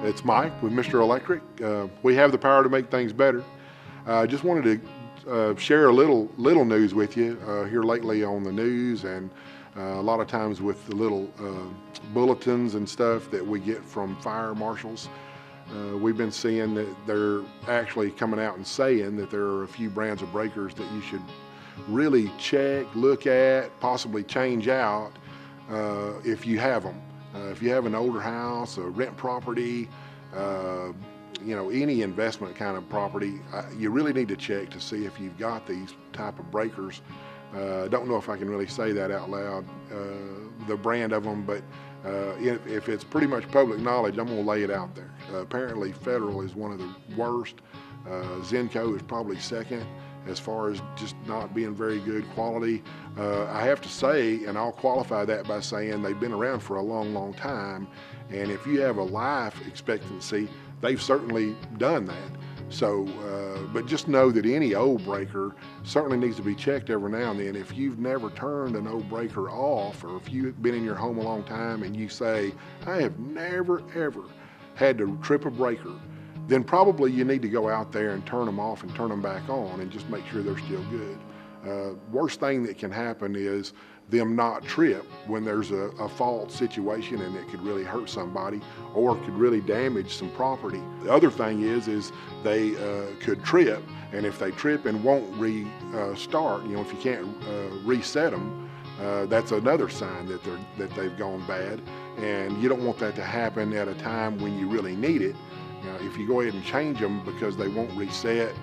It's Mike with Mr. Electric. We have the power to make things better. I just wanted to share a little news with you here lately on the news, and a lot of times with the little bulletins and stuff that we get from fire marshals. We've been seeing that they're actually coming out and saying that there are a few brands of breakers that you should really check, look at, possibly change out if you have them. If you have an older house, a rent property, any investment kind of property, you really need to check to see if you've got these type of breakers. I don't know if I can really say that out loud, the brand of them, but if it's pretty much public knowledge, I'm going to lay it out there. Apparently Federal is one of the worst. Zenco is probably second as far as just not being very good quality. I have to say, and I'll qualify that by saying they've been around for a long time, and if you have a life expectancy, they've certainly done that. So, but just know that any old breaker certainly needs to be checked every now and then. If you've never turned an old breaker off, or if you've been in your home a long time and you say, I have never ever had to trip a breaker, then probably you need to go out there and turn them off and turn them back on and just make sure they're still good. Worst thing that can happen is them not trip when there's a fault situation, and it could really hurt somebody or could really damage some property. The other thing is they could trip, and if they trip and won't restart, if you can't reset them, that's another sign that they've gone bad, and you don't want that to happen at a time when you really need it. If you go ahead and change them because they won't reset,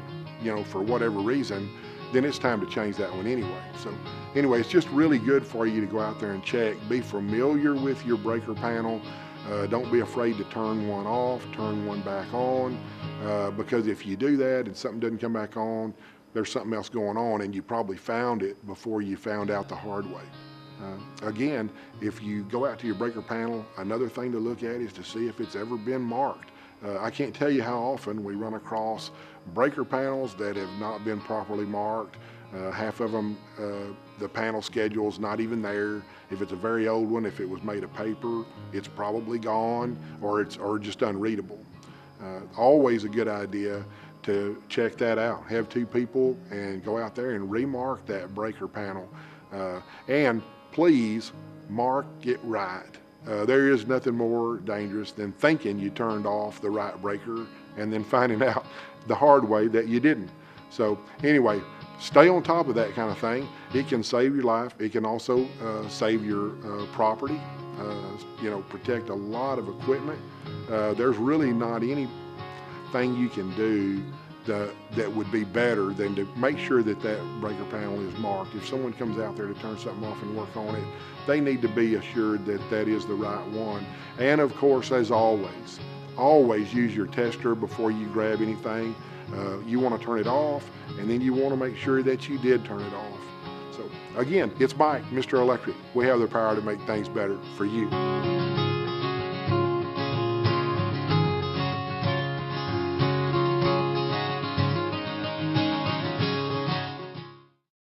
for whatever reason, then it's time to change that one anyway. So anyway, it's just really good for you to go out there and check. Be familiar with your breaker panel. Don't be afraid to turn one off, turn one back on, because if you do that and something doesn't come back on, there's something else going on, and you probably found it before you found out the hard way. Again, if you go out to your breaker panel, another thing to look at is to see if it's ever been marked. I can't tell you how often we run across breaker panels that have not been properly marked. Half of them, the panel schedule's not even there. If it's a very old one, if it was made of paper, it's probably gone, or just unreadable. Always a good idea to check that out. Have two people and go out there and remark that breaker panel. And please mark it right. There is nothing more dangerous than thinking you turned off the right breaker and then finding out the hard way that you didn't. So anyway, stay on top of that kind of thing. It can save your life. It can also save your property, protect a lot of equipment. There's really not anything you can do that would be better than to make sure that breaker panel is marked. If someone comes out there to turn something off and work on it, they need to be assured that that is the right one. And of course, as always use your tester before you grab anything. You want to turn it off, and then you want to make sure that you did turn it off. So again, it's Mike, Mr. Electric. We have the power to make things better for you.